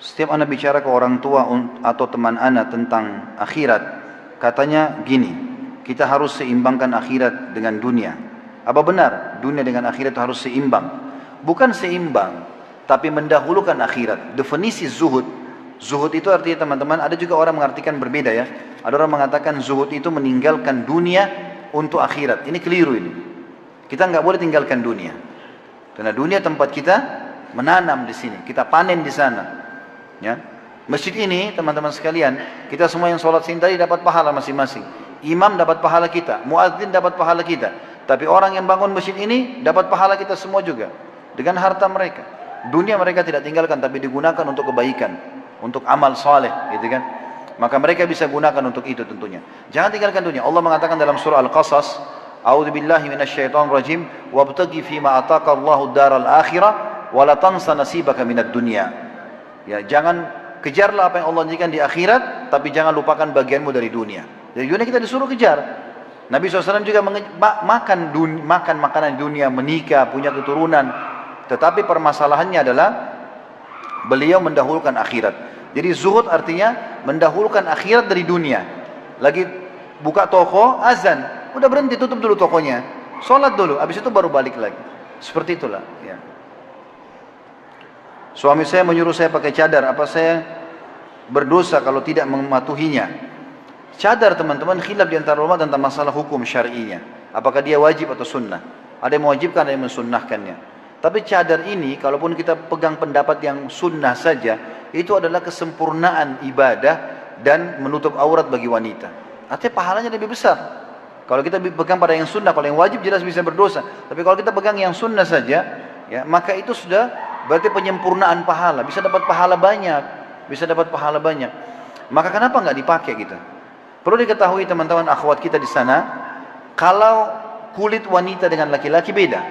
Setiap anak bicara ke orang tua atau teman anak tentang akhirat, katanya gini, kita harus seimbangkan akhirat dengan dunia. Apa benar dunia dengan akhirat harus seimbang? Bukan seimbang, tapi mendahulukan akhirat. Definisi zuhud, zuhud itu artinya teman-teman, ada juga orang mengartikan berbeda ya. Ada orang mengatakan zuhud itu meninggalkan dunia untuk akhirat. Ini keliru ini. Kita nggak boleh tinggalkan dunia. Karena dunia tempat kita menanam di sini, kita panen di sana. Ya. Masjid ini teman-teman sekalian, kita semua yang sholat sini tadi dapat pahala masing-masing. Imam dapat pahala kita, muadzin dapat pahala kita. Tapi orang yang bangun masjid ini dapat pahala kita semua juga dengan harta mereka. Dunia mereka tidak tinggalkan, tapi digunakan untuk kebaikan, untuk amal saleh, gitu kan? Maka mereka bisa gunakan untuk itu tentunya. Jangan tinggalkan dunia. Allah mengatakan dalam surah Al-Qasas, "A'udzubillahi minasyaitonirrajim, wabtaghi fima ataka Allahu daral akhirah, wa la tansa nasibaka minad dunya." Ya, jangan kejarlah apa yang Allah janjikan di akhirat, tapi jangan lupakan bagianmu dari dunia. Dari dunia kita disuruh kejar. Nabi SAW juga makan makanan dunia, menikah, punya keturunan. Tetapi permasalahannya adalah beliau mendahulukan akhirat. Jadi zuhud artinya mendahulukan akhirat dari dunia. Lagi buka toko, azan, udah berhenti, tutup dulu tokonya, sholat dulu, habis itu baru balik lagi. Seperti itulah. Ya. Suami saya menyuruh saya pakai cadar, apa saya berdosa kalau tidak mematuhinya? Cadar teman-teman khilaf di antara ulama tentang masalah hukum syar'inya. Apakah dia wajib atau sunnah? Ada yang mewajibkan, ada yang mensunnahkannya. Tapi cadar ini, kalaupun kita pegang pendapat yang sunnah saja, itu adalah kesempurnaan ibadah dan menutup aurat bagi wanita. Artinya pahalanya lebih besar. Kalau kita pegang pada yang sunnah, kalau yang wajib jelas bisa berdosa. Tapi kalau kita pegang yang sunnah saja, ya, maka itu sudah berarti penyempurnaan pahala, bisa dapat pahala banyak, bisa dapat pahala banyak. Maka kenapa nggak dipakai gitu? Perlu diketahui teman-teman akhwat kita di sana, kalau kulit wanita dengan laki-laki beda.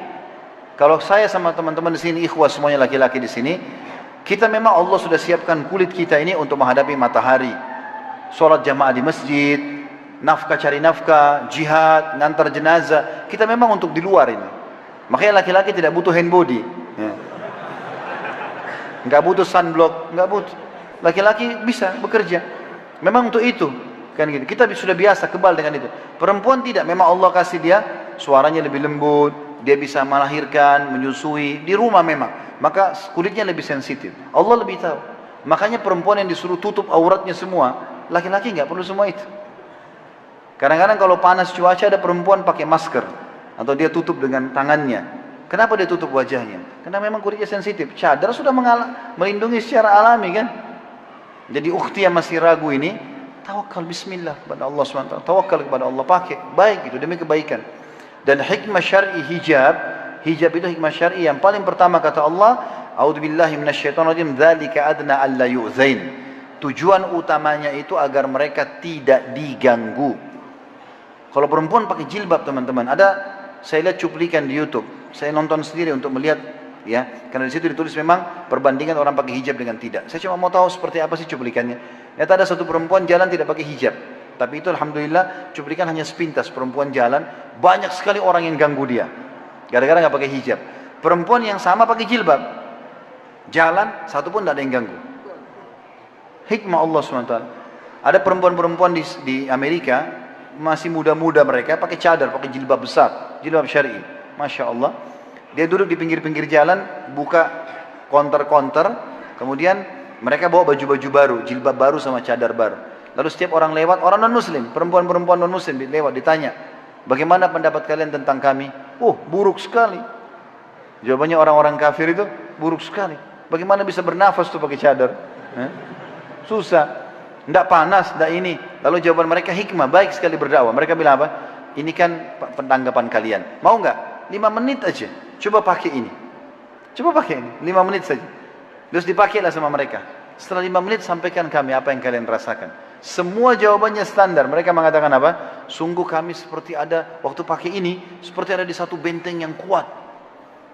Kalau saya sama teman-teman di sini, ikhwah semuanya laki-laki di sini, kita memang Allah sudah siapkan kulit kita ini untuk menghadapi matahari, sholat jamaah di masjid, nafkah cari nafkah, jihad, ngantar jenazah. Kita memang untuk di luar ini. Makanya laki-laki tidak butuh hand body. Ya. Nggak butuh sunblock, nggak butuh. Laki-laki bisa bekerja. Memang untuk itu, kan gitu. Kita sudah biasa kebal dengan itu. Perempuan tidak. Memang Allah kasih dia suaranya lebih lembut, dia bisa melahirkan, menyusui di rumah memang. Maka kulitnya lebih sensitif. Allah lebih tahu. Makanya perempuan yang disuruh tutup auratnya semua, laki-laki nggak perlu semua itu. Kadang-kadang kalau panas cuaca ada perempuan pakai masker atau dia tutup dengan tangannya. Kenapa dia tutup wajahnya? Karena memang kulitnya sensitif. Cadar sudah melindungi secara alami kan. Jadi ukhti yang masih ragu ini, tawakal bismillah kepada Allah SWT. Tawakal kepada Allah, pakai. Baik itu demi kebaikan. Dan hikmah syar'i hijab itu hikmah syar'i yang paling pertama kata Allah, A'udzubillahi minasyaitonirrajim, dzalika adna alla yu'zain. Tujuan utamanya itu agar mereka tidak diganggu. Kalau perempuan pakai jilbab teman-teman, saya lihat cuplikan di YouTube. Saya nonton sendiri untuk melihat, ya, karena di situ ditulis memang perbandingan orang pakai hijab dengan tidak. Saya cuma mau tahu seperti apa sih cuplikannya. Ternyata ada satu perempuan jalan tidak pakai hijab, tapi itu alhamdulillah cuplikan hanya sepintas perempuan jalan, banyak sekali orang yang ganggu dia, gara-gara nggak pakai hijab. Perempuan yang sama pakai jilbab, jalan satu pun tidak ada yang ganggu. Hikmah Allah SWT. Ada perempuan-perempuan di Amerika masih muda-muda mereka pakai cadar, pakai jilbab besar, jilbab syar'i. Masya Allah, dia duduk di pinggir-pinggir jalan, buka konter-konter, kemudian mereka bawa baju-baju baru, jilbab baru sama cadar baru. Lalu setiap orang lewat, orang non-muslim, perempuan-perempuan non-muslim lewat, ditanya, bagaimana pendapat kalian tentang kami? Oh, buruk sekali. Jawabannya orang-orang kafir itu, buruk sekali. Bagaimana bisa bernafas tuh pakai cadar? Susah, tidak panas, tidak ini. Lalu jawaban mereka hikmah, baik sekali berdakwah. Mereka bilang apa? Ini kan tanggapan kalian, mau nggak? 5 menit aja, coba pakai ini. Coba pakai ini, 5 menit saja. Terus dipakailah sama mereka. Setelah 5 menit sampaikan kami apa yang kalian rasakan. Semua jawabannya standar. Mereka mengatakan apa? Sungguh kami seperti ada, waktu pakai ini, seperti ada di satu benteng yang kuat.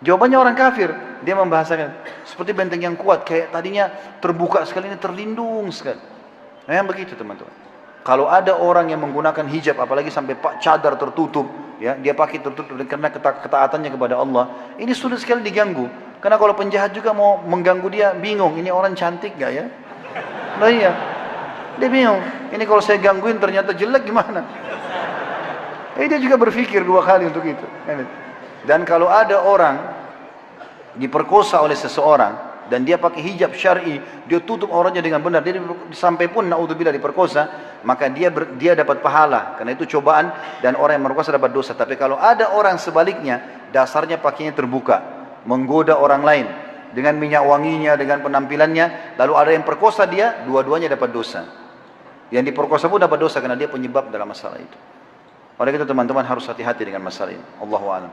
Jawabannya orang kafir. Dia membahasakan, seperti benteng yang kuat. Kayak tadinya terbuka sekali, ini terlindung sekali. Nah yang begitu teman-teman. Kalau ada orang yang menggunakan hijab, apalagi sampai cadar tertutup, ya, dia pakai tertutup karena ketaatannya kepada Allah, ini sulit sekali diganggu. Karena kalau penjahat juga mau mengganggu dia, bingung, ini orang cantik gak ya? Nah iya, dia bingung, ini kalau saya gangguin ternyata jelek gimana? Dia juga berpikir 2 kali untuk itu. Dan kalau ada orang diperkosa oleh seseorang, dan dia pakai hijab syar'i, dia tutup auratnya dengan benar, dia sampai pun naudzubillah diperkosa, maka dia dapat pahala, karena itu cobaan, dan orang yang merkosa dapat dosa. Tapi kalau ada orang sebaliknya, dasarnya pakainya terbuka, menggoda orang lain dengan minyak wanginya, dengan penampilannya, lalu ada yang perkosa dia, dua-duanya dapat dosa. Yang diperkosa pun dapat dosa karena dia penyebab dalam masalah itu. Oleh itu teman-teman harus hati-hati dengan masalah ini. Allahu a'lam.